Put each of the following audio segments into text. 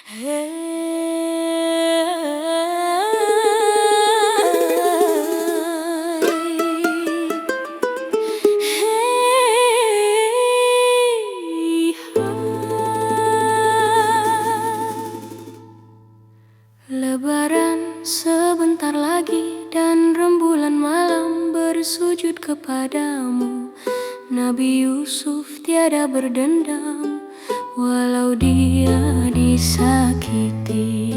Lebaran sebentar lagi dan rembulan malam bersujud kepadamu. Nabi Yusuf tiada berdendam walau dia disakiti.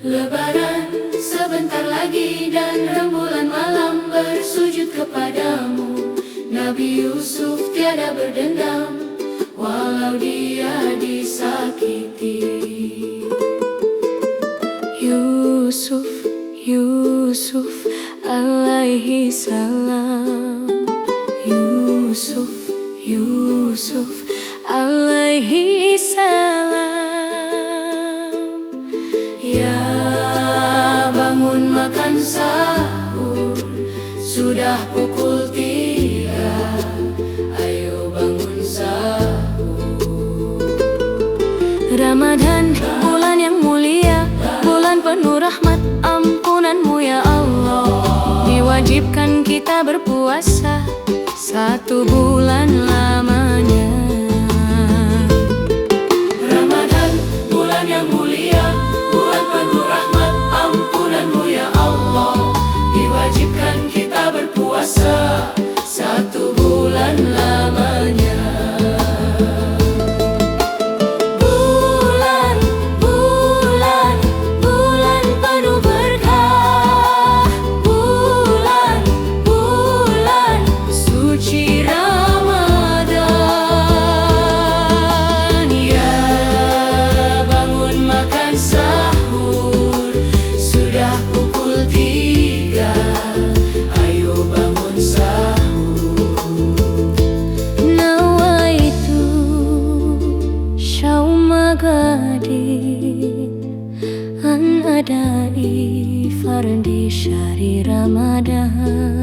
Lebaran sebentar lagi dan rembulan malam bersujud kepadamu. Nabi Yusuf tiada berdendam walau dia disakiti. Yusuf, Yusuf alaihi salam. Yusuf, Yusuf alaihi salam. Ya bangun makan sahur, sudah pukul 3, ayo bangun sahur. Ramadan bulan yang mulia, bulan penuh rahmat ampunanmu ya Allah. Diwajibkan kita berpuasa 1 bulan lamanya. Ramadan bulan yang mulia, bulan penuh rahmat ampunanmu ya Allah. Diwajibkan kita berpuasa 1 bulan lamanya. An adai fardi syahri Ramadan.